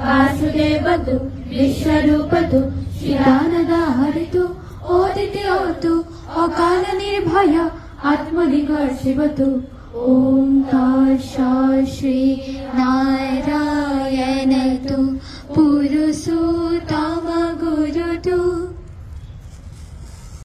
वासुदेवतु विश्वरूपतु शिवानदाहरितु ओदितोतु अकाल निर्भय आत्मनिर्भरशिवतु। ओम तत्सत् श्री नारायण तु पुरुषोत्तम गुरुतु।